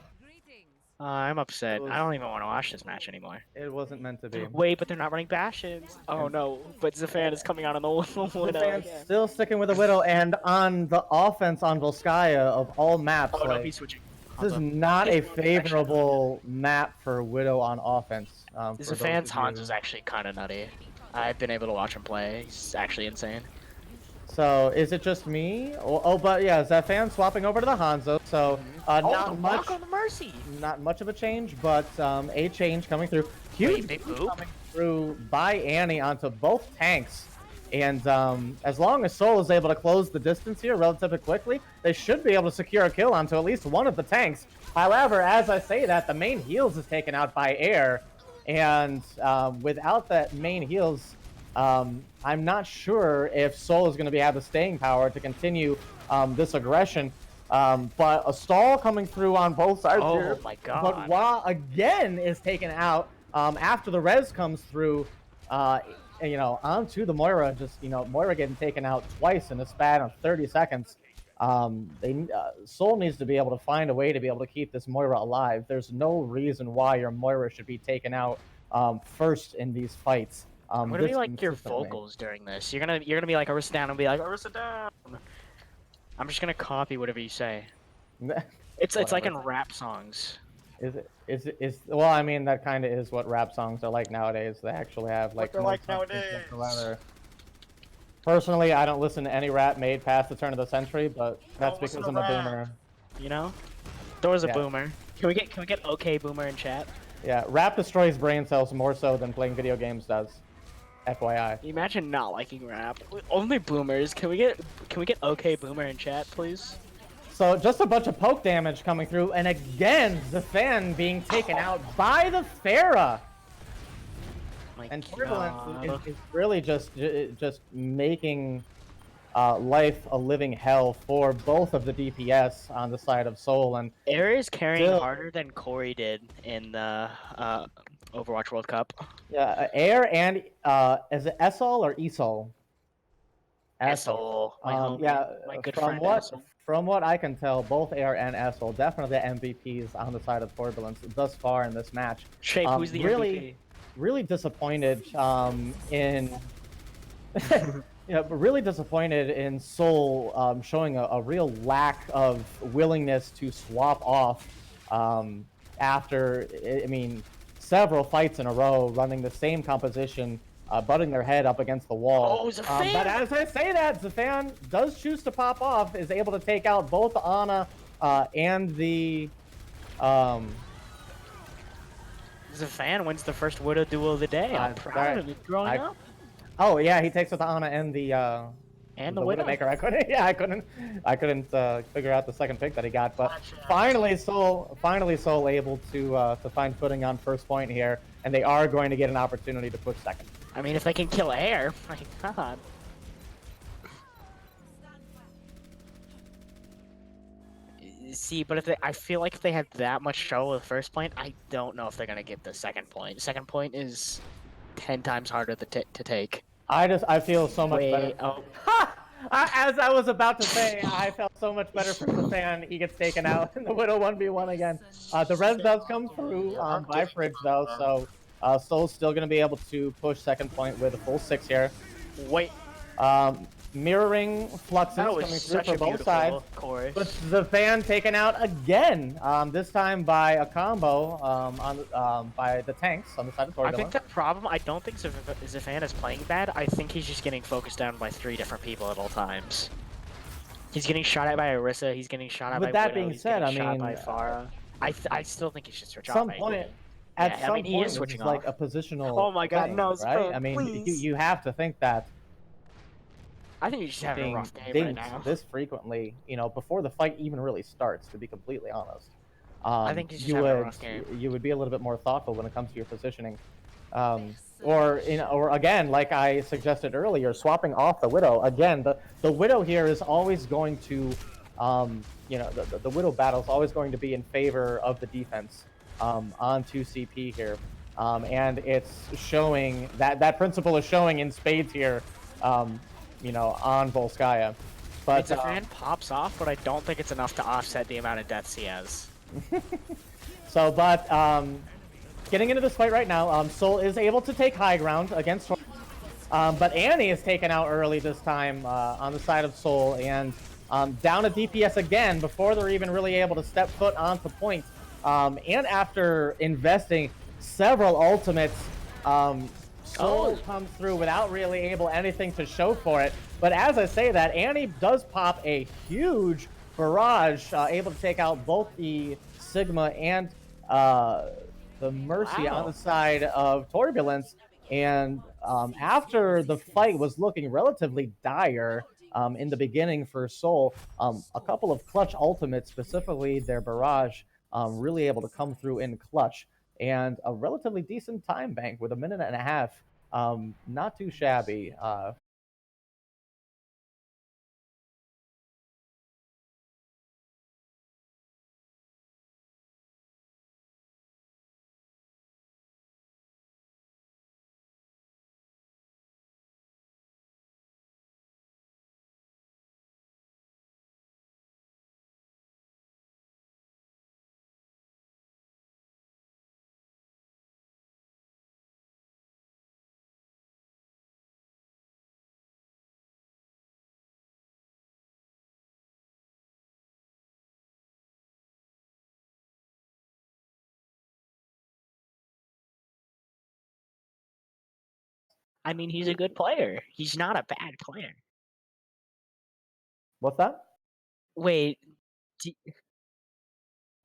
I'm upset. I don't even want to watch this match anymore. It wasn't meant to be. Wait, but they're not running Bastions. Oh no, but Zafan is coming out on the Widow. Still sticking with the Widow, and on the offense on Volskaya of all maps. Oh no, he's switching. This is not a favorable map for Widow on offense. Zafan's Hans is actually kind of nutty. I've been able to watch him play. He's actually insane. So is it just me? Oh, but yeah, Zafan swapping over to the Hanzo. So not much. On the Mercy. Not much of a change, but a change coming through. Huge big coming through by Annie onto both tanks. And as long as Soul is able to close the distance here relatively quickly, they should be able to secure a kill onto at least one of the tanks. However, as I say that, the main heals is taken out by Air. And without that main heals, I'm not sure if Soul is going to have the staying power to continue this aggression. But a stall coming through on both sides here. Oh my god. But Wa again is taken out after the res comes through, onto the Moira. Just, Moira getting taken out twice in a span of 30 seconds. Soul needs to be able to find a way to be able to keep this Moira alive. There's no reason why your Moira should be taken out first in these fights. What do you like your vocals during this? You're gonna be like Orisa down and be like Orisa down. I'm just gonna copy whatever you say. It's like in rap songs. Well, I mean, that kind of is what rap songs are like nowadays. They actually have What like they're no like substance nowadays. whatsoever. Personally, I don't listen to any rap made past the turn of the century, but that's Don't listen because to I'm a rap. boomer. You know? There was a Yeah, boomer. Can we get okay boomer in chat? yeah. Rap destroys brain cells more so than playing video games does. FYI. Imagine not liking rap. Only boomers. Can we get okay boomer in chat, please? So just a bunch of poke damage coming through, and again, the fan being taken out by the Pharah. My And Torbulance God. is really just making life a living hell for both of the DPS on the side of Soul, and Air is carrying still, harder than Corey did in the Overwatch World Cup. yeah, Air and is it Esol or Esol? Esol. Essel, my homie, Yeah, my good from friend what Essel. from what I can tell, both Air and Esol definitely MVPs on the side of Turbulence thus far in this match. Shape, who's the Really, MVP? really disappointed in yeah, but really disappointed in Soul showing a real lack of willingness to swap off after, I mean, several fights in a row running the same composition, butting their head up against the wall. Oh, it's a fan. But as I say that, Zafan does choose to pop off, is able to take out both Ana and the... Zafan wins the first Widow duel of the day. I'm proud of it growing up. Oh yeah, he takes with the Ana and the Widow. Widowmaker. I couldn't figure out the second pick that he got, but finally Soul able to find footing on first point here, and they are going to get an opportunity to push second. I mean, if they can kill Air, my God. See, but I feel like if they had that much trouble with first point, I don't know if they're gonna get the second point. Second point is 10 times harder to take. I feel so much better. Oh. As I was about to say, I felt so much better for the fan. He gets taken out in the Widow 1v1 again. The res does come through by Fridge though, so Soul's still going to be able to push second point with a full 6 here. Wait. Mirroring fluxes coming through for both sides. Chorus. But the fan taken out again, this time by a combo by the tanks on the side of Torbulance. I think the problem, I don't think Zafan is playing bad. I think he's just getting focused down by 3 different people at all times. He's getting shot at by Orisa, he's getting shot at by Widow, being said, I mean, by Pharah. I still think he should switch some off. point, at some point, he is switching like off. a positional. Oh my God, thing, no, right? I mean, please. you have to think that. I think he's just having a rough game right now. This frequently, before the fight even really starts, to be completely honest. I think he's just having a rough game. You would be a little bit more thoughtful when it comes to your positioning. Or again, like I suggested earlier, swapping off the Widow. Again, the Widow here is always going to, the Widow battle is always going to be in favor of the defense on 2CP here. And it's showing, that principle is showing in spades here, on Volskaya. But Zafan pops off, but I don't think it's enough to offset the amount of deaths he has. So, but getting into this fight right now, Soul is able to take high ground against but Annie is taken out early this time on the side of Soul, and down a DPS again before they're even really able to step foot onto point. And after investing several ultimates, Soul comes through without really able anything to show for it. But as I say that, Annie does pop a huge barrage, able to take out both the Sigma and the Mercy on the side of Turbulence. And after the fight was looking relatively dire in the beginning for Soul, a couple of clutch ultimates, specifically their barrage, really able to come through in clutch. And a relatively decent time bank with 1.5 minutes. Not too shabby. I mean, he's a good player. He's not a bad player. What's that? Wait,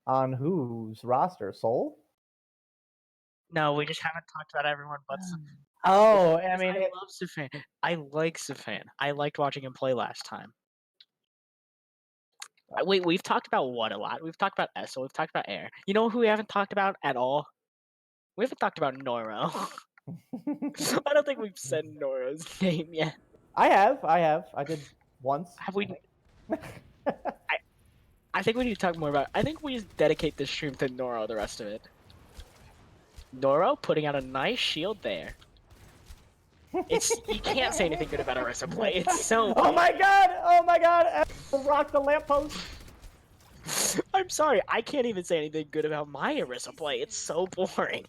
On whose roster? Soul? no, we just haven't talked about everyone but Oh, I mean, I love Safan. I like Safan. I liked watching him play last time. Wait, we've talked about what a lot? We've talked about Essel, we've talked about Air. You know who we haven't talked about at all? We haven't talked about Noro. I don't think we've said Noro's name yet. I have. I did once. Have we? I think we need to talk more about. I think we dedicate this stream to Noro. The rest of it. Noro putting out a nice shield there. It's you can't say anything good about Orisa play. It's so. Oh my god! Oh my god! Rock the lamppost. I'm sorry, I can't even say anything good about my Orisa play. It's so boring.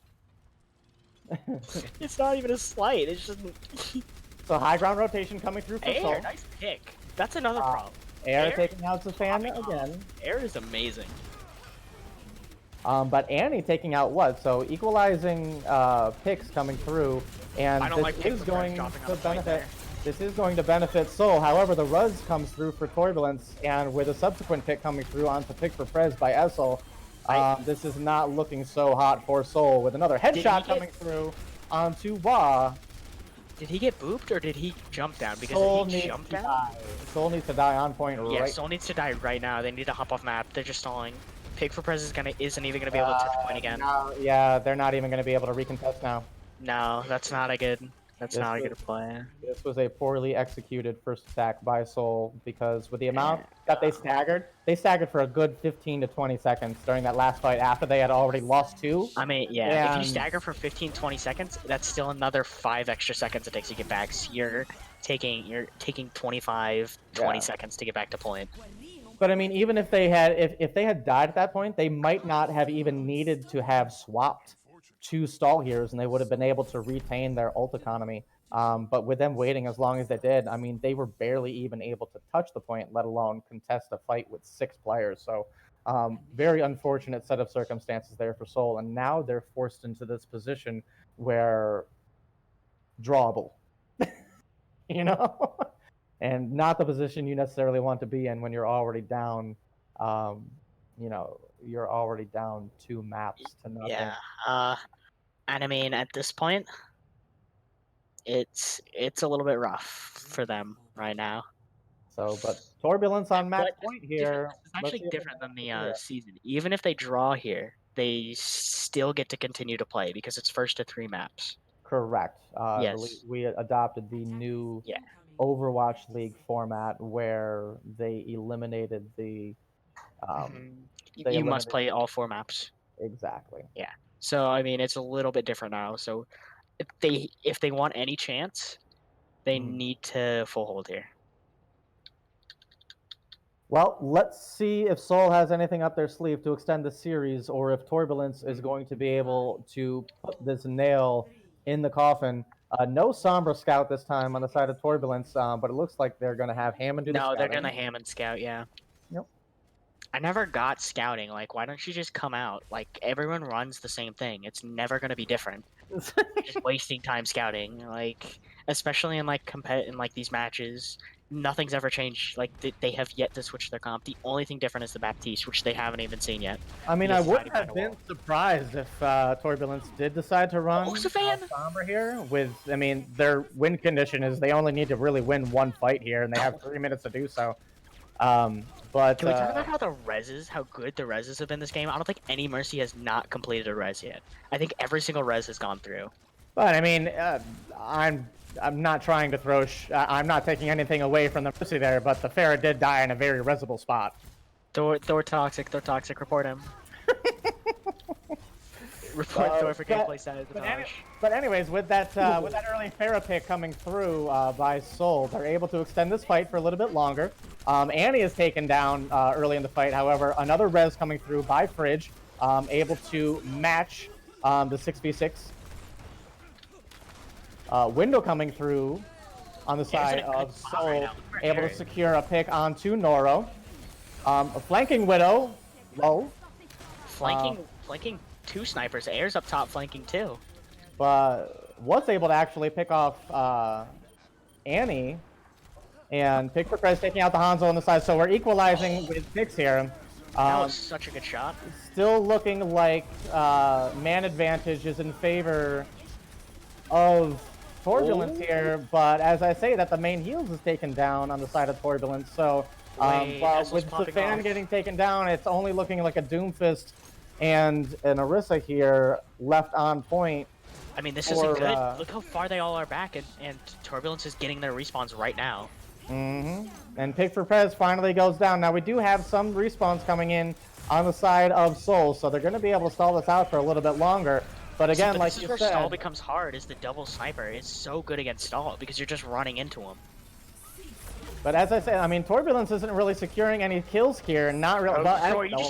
It's not even a slight. It's just. So high ground rotation coming through for Soul. Air, nice pick. That's another problem. Air taking out Safan again. Air is amazing. But Annie taking out what? So equalizing picks coming through, and this is going to benefit. This is going to benefit Soul. However, the Ruz comes through for Torbulance, and with a subsequent pick coming through onto pick for Prez by Essel, this is not looking so hot for Soul. With another headshot coming through onto Wa. Did he get booped or did he jump down? Because Soul if he jumped down, Soul needs to die on point. Yeah, right. Soul needs to die right now. They need to hop off map. They're just stalling. Pick for Prez isn't even gonna be able to touch point again. No, yeah, they're not even gonna be able to recontest now. No, that's not a good. That's not a good play. This was a poorly executed first attack by Soul because with the amount that they staggered for a good 15 to 20 seconds during that last fight after they had already lost 2. I mean, yeah, if you stagger for 15-20 seconds, that's still another 5 extra seconds it takes to get back. So you're taking 25, 20 seconds to get back to point. But I mean, even if they had if they had died at that point, they might not have even needed to have swapped 2 stall heroes, and they would have been able to retain their ult economy. But with them waiting as long as they did, I mean, they were barely even able to touch the point, let alone contest a fight with 6 players. So very unfortunate set of circumstances there for Soul, and now they're forced into this position where drawable, you know, and not the position you necessarily want to be in when you're already down. You know, you're already down 2 maps to nothing. Yeah, and I mean, at this point, it's a little bit rough for them right now. So, but Torbulance on match point here. It's actually different than the season. Even if they draw here, they still get to continue to play because it's first to 3 maps. Correct. Yes. We adopted the new Overwatch League format where they eliminated the. You must play all 4 maps. Exactly. Yeah. So I mean, it's a little bit different now. So if they want any chance, they need to full hold here. Well, let's see if Soul has anything up their sleeve to extend the series, or if Torbulance is going to be able to put this nail in the coffin. No Sombra Scout this time on the side of Torbulance, but it looks like they're going to have Hammond do the scouting. No, they're going to Hammond scout, yeah. Yep. I never got scouting. Like, why don't you just come out? Like, everyone runs the same thing. It's never going to be different. Just wasting time scouting. Like, especially in, like, these matches, nothing's ever changed. Like, they have yet to switch their comp. The only thing different is the Baptiste, which they haven't even seen yet. I mean, I wouldn't have been surprised if Torbulance did decide to run Sombra here. With, I mean, their win condition is they only need to really win 1 fight here, and they have 3 minutes to do so. But can we talk about how good the reses have been this game? I don't think any Mercy has not completed a res yet. I think every single res has gone through. But I mean, I'm not trying to throw. I'm not taking anything away from the Mercy there, but the Pharah did die in a very resible spot. Thor toxic. Report him. Report Thor for gameplay status. But anyways, with that early Pharah pick coming through by Soul, they're able to extend this fight for a little bit longer. Annie is taken down early in the fight. However, another res coming through by Fridge, able to match the 6v6. Window coming through on the side of Soul, able to secure a pick onto Noro. A flanking Widow, low. Flanking 2 snipers. Air's up top flanking 2. But was able to actually pick off Annie, and Pick for Prez taking out the Hanzo on the side. So we're equalizing with picks here. That was such a good shot. Still looking like man advantage is in favor of Torbulance here, but as I say that, the main heals is taken down on the side of Torbulance. So with Safan getting taken down, it's only looking like a Doomfist and an Orisa here left on point. I mean, this isn't good. Look how far they all are back, and Torbulance is getting their respawns right now. And Pick for Prez finally goes down. Now we do have some respawns coming in on the side of Soul, so they're going to be able to stall this out for a little bit longer. But again, like you said, stall becomes hard is the double sniper. It's so good against stall because you're just running into him. But as I say, I mean, Torbulance isn't really securing any kills here. Not really.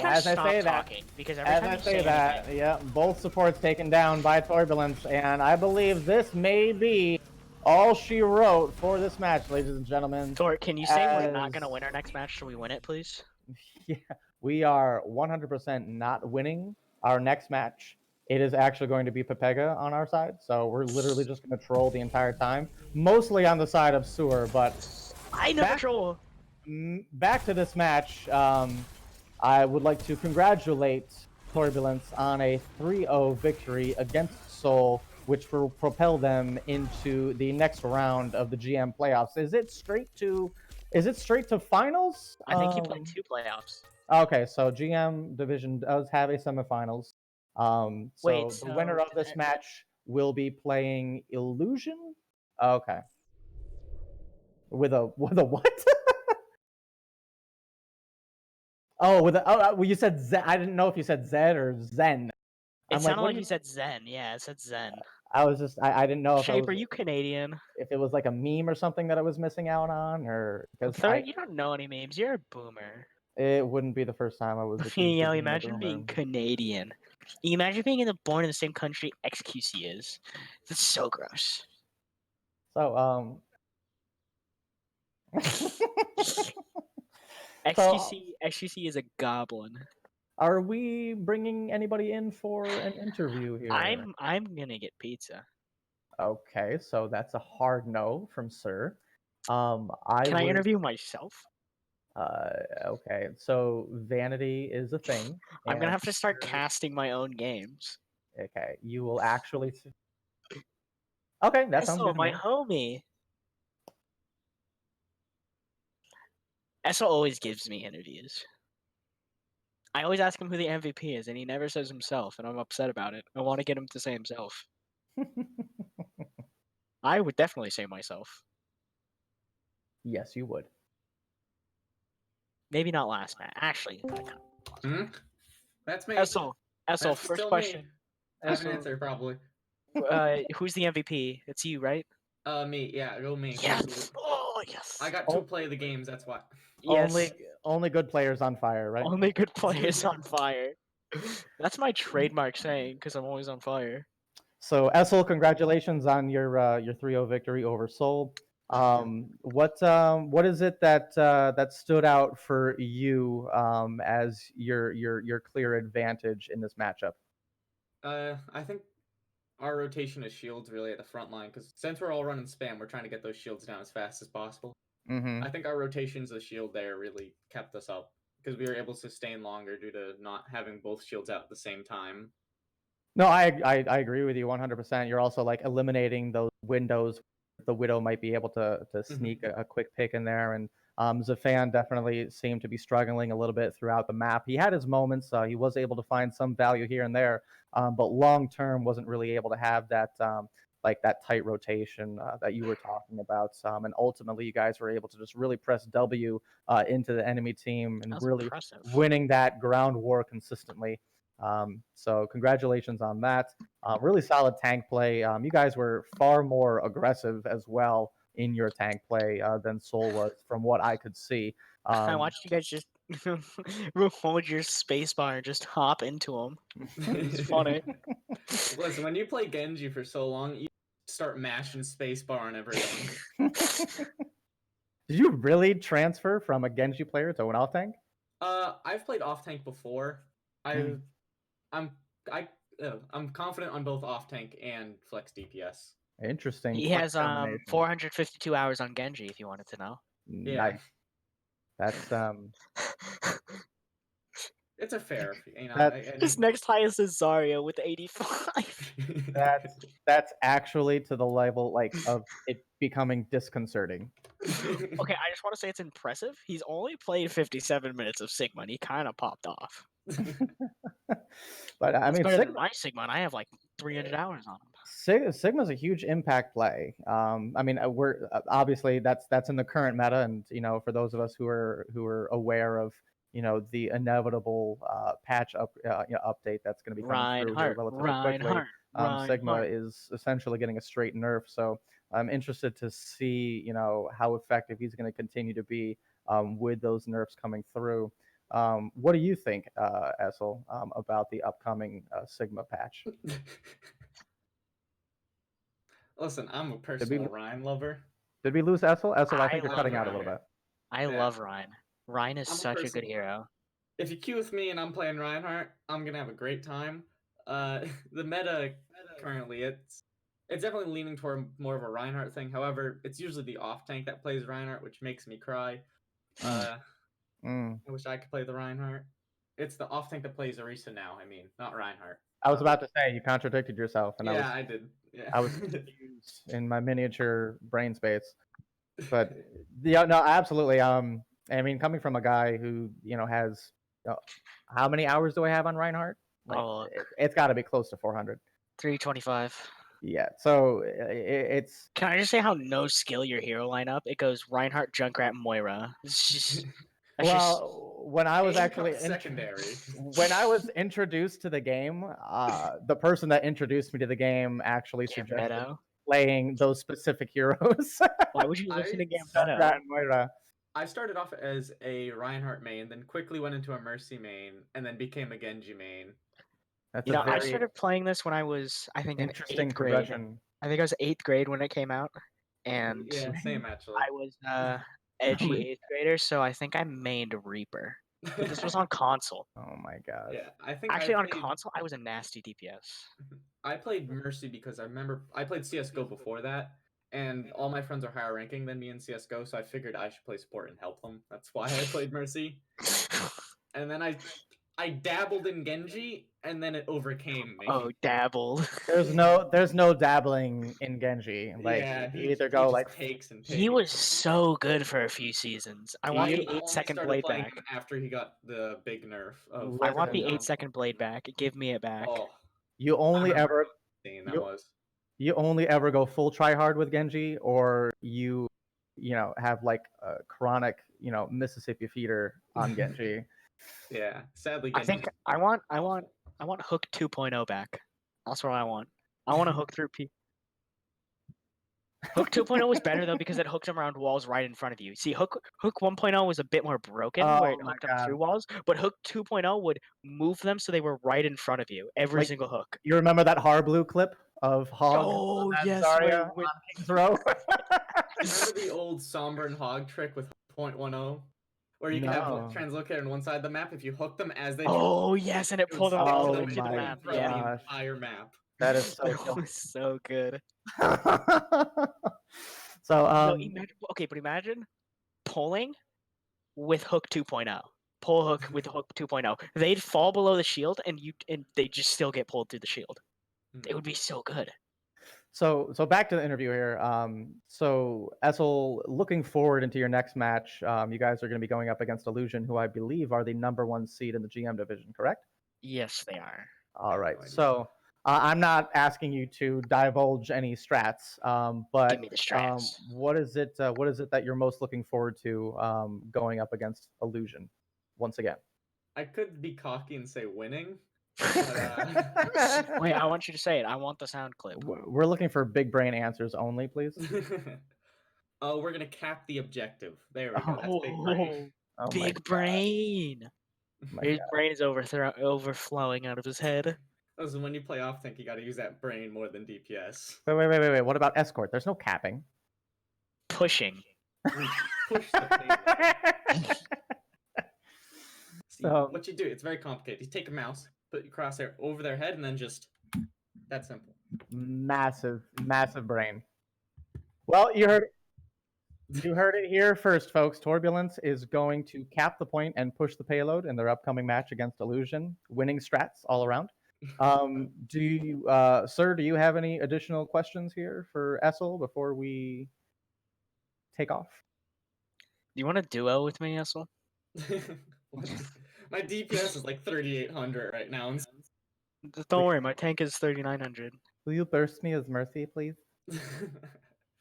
As I say that, because every time you say that, yeah, both supports taken down by Torbulance, and I believe this may be all she wrote for this match, ladies and gentlemen. Tor, can you say we're not gonna win our next match? Should we win it, please? Yeah, we are 100% not winning our next match. It is actually going to be Pepega on our side, so we're literally just going to troll the entire time. Mostly on the side of Sewer, but... I never troll! Back to this match, I would like to congratulate Torbulance on a 3-0 victory against Seoul, which will propel them into the next round of the GM playoffs. Is it straight to finals? I think he played 2 playoffs. Okay, so GM division does have a semifinals. So the winner of this match will be playing Illusion. Okay. With a what? Well, you said Zen. I didn't know if you said Zed or Zen. It sounded like you said Zen. Yeah, it said Zen. I was just, I didn't know if Shape, are you Canadian? If it was like a meme or something that I was missing out on, or because you don't know any memes. You're a boomer. It wouldn't be the first time I was. Imagine being Canadian. Imagine being born in the same country XQC is. That's so gross. So XQC is a goblin. Are we bringing anybody in for an interview here? I'm gonna get pizza. Okay, so that's a hard no from Sir. Can I interview myself? Okay, so vanity is a thing. I'm gonna have to start casting my own games. Okay, you will actually. Okay, that sounds good. My homie. Essel always gives me interviews. I always ask him who the MVP is, and he never says himself, and I'm upset about it. I want to get him to say himself. I would definitely say myself. Yes, you would. Maybe not last match. Actually, That's me. Essel, first question. I have an answer, probably. Who's the MVP? It's you, right? Me. Yeah, go me. Yes. Oh, yes. I got 2 play of the games. That's why. Yes. Only good players on fire, right? Only good players on fire. That's my trademark saying, because I'm always on fire. So Essel, congratulations on your 3-0 victory over Seoul. What is it that stood out for you as your clear advantage in this matchup? I think our rotation of shields really at the front line, because since we're all running spam, we're trying to get those shields down as fast as possible. I think our rotations of shield there really kept us up, because we were able to sustain longer due to not having both shields out at the same time. No, I agree with you 100%. You're also like eliminating those windows. The Widow might be able to sneak a quick pick in there, and Zafan definitely seemed to be struggling a little bit throughout the map. He had his moments. He was able to find some value here and there, but long term wasn't really able to have that like that tight rotation that you were talking about. And ultimately, you guys were able to just really press W into the enemy team and really winning that ground war consistently. So congratulations on that. Really solid tank play. You guys were far more aggressive as well in your tank play than Seoul was, from what I could see. I watched you guys just hold your spacebar and just hop into them. It's funny. Listen, when you play Genji for so long, you start mashing spacebar on everyone. Did you really transfer from a Genji player to an off tank? I've played off tank before. I'm confident on both off tank and flex DPS. Interesting. He flex has combination. 452 hours on Genji, if you wanted to know. Nice. That's It's a fair, His next highest is Zarya with 85. that's actually to the level like of it becoming disconcerting. Okay, I just want to say it's impressive. He's only played 57 minutes of Sigma, and he kind of popped off. But I That's mean, better than my Sigma, and I have like 300 hours on him. Sigma's a huge impact play. I mean, we're obviously that's in the current meta, and for those of us who are aware of the inevitable patch update that's going to be coming through here relatively quickly. Sigma is essentially getting a straight nerf, so I'm interested to see how effective he's going to continue to be with those nerfs coming through. What do you think, Essel, about the upcoming Sigma patch? Listen, I'm a personal Ryan lover. Did we lose Essel? Essel, I think you're cutting out a little bit. I love Ryan. Ryan is such a good hero. If you queue with me and I'm playing Reinhardt, I'm gonna have a great time. The meta currently, it's definitely leaning toward more of a Reinhardt thing. However, it's usually the off tank that plays Reinhardt, which makes me cry. I wish I could play the Reinhardt. It's the off tank that plays Orisa now. I mean, not Reinhardt. I was about to say you contradicted yourself, and I did. Yeah, I was confused in my miniature brain space. But yeah, no, absolutely. I mean, coming from a guy who has how many hours do I have on Reinhardt? Like, it's got to be close to 400. 325. Yeah, so it's. Can I just say how no skill your hero lineup? It goes Reinhardt, Junkrat, Moira. When I was actually secondary, when I was introduced to the game, the person that introduced me to the game actually suggested playing those specific heroes. Why would you listen to Gambetta? Moira. I started off as a Reinhardt main, then quickly went into a Mercy main, and then became a Genji main. I started playing this when I was, I think, in 8th grade. I think I was 8th grade when it came out, and same actually. I was edgy 8th grader, so I think I mained Reaper. But this was on console. Oh my god. Yeah, I think actually on console I was a nasty DPS. I played Mercy because I remember I played CS:GO before that, and all my friends are higher ranking than me in CS:GO, so I figured I should play support and help them. That's why I played Mercy. And then I dabbled in Genji, and then it overcame me. Oh, dabbled. There's no dabbling in Genji. Like, you either go like takes and takes. He was so good for a few seasons. I want the 8-second blade back. After he got the big nerf. I want the 8-second blade back. Give me it back. Oh, you only ever go full try hard with Genji, or you have like a chronic Mississippi feeder on Genji. Yeah, sadly. I think I want Hook 2.0 back. That's what I want. I want to hook through people. Hook 2.0 was better though because it hooked him around walls right in front of you. See, Hook 1.0 was a bit more broken where it hooked them through walls, but Hook 2.0 would move them so they were right in front of you every single hook. You remember that Harblue clip of Hog? Oh yes, Zarya on King's Row. Remember the old Somber and Hog trick with 0.10? Where you can have translocator on one side of the map if you hook them as they. Oh yes, and it pulled them to the map. The entire map. That is so. That was so good. So imagine pulling with Hook 2.0. Pull Hook with Hook 2.0. They'd fall below the shield, and they just still get pulled through the shield. It would be so good. So back to the interview here. So Essel, looking forward into your next match, you guys are going to be going up against Illusion, who I believe are the #1 seed in the GM division, correct? Yes, they are. All right. So I'm not asking you to divulge any strats, but give me the strats. What is it that you're most looking forward to going up against Illusion once again? I could be cocky and say winning. Wait, I want you to say it. I want the sound clip. We're looking for big brain answers only, please. Oh, we're gonna cap the objective. There we go. That's big brain. Big brain. His brain is overflowing out of his head. Listen, when you play off tank, you got to use that brain more than DPS. Wait. What about escort? There's no capping. Pushing. Push the See, what you do, it's very complicated. You take a mouse, put your crosshair over their head, and then just... That's simple. Massive brain. Well, you heard it here first, folks. Torbulance is going to cap the point and push the payload in their upcoming match against Illusion. Winning strats all around. Do you, sir, do you have any additional questions here for Essel before we take off? Do you want a duo with me, Essel? My DPS is like 3,800 right now. Don't worry, my tank is 3,900. Will you burst me as mercy, please?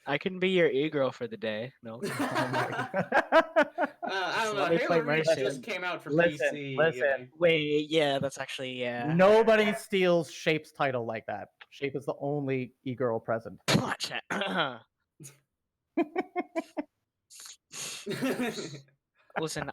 I can be your e-girl for the day. No. I don't know. Halo Reach just came out for PC. Listen. Wait, yeah, that's actually, yeah. Nobody steals Shape's title like that. Shape is the only e-girl present. Watch it. Listen.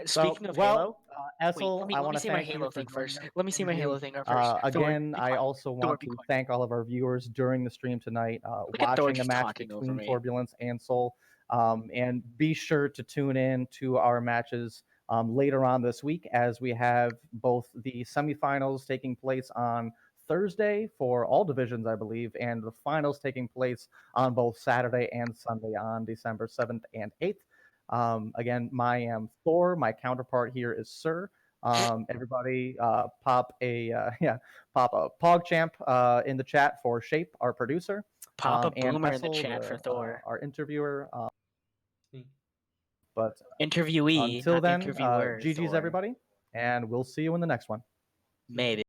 Speaking of Halo, Essel, wait, I let want me to see my thank you Halo for thing joining first. us. Let me see my Halo thing first. Again, Thor, I also want to thank all of our viewers during the stream tonight, watching the match between Torbulance and Soul. And be sure to tune in to our matches later on this week, as we have both the semifinals taking place on Thursday for all divisions, I believe, and the finals taking place on both Saturday and Sunday on December 7th and 8th. Again, I am Thor. My counterpart here is Sir. Everybody, pop a PogChamp in the chat for Shape, our producer. Pop a and boomer Essel, in the chat for Thor, our interviewer. But interviewee. Until then, interviewer, GG's Thor. everybody, and we'll see you in the next one. Maybe.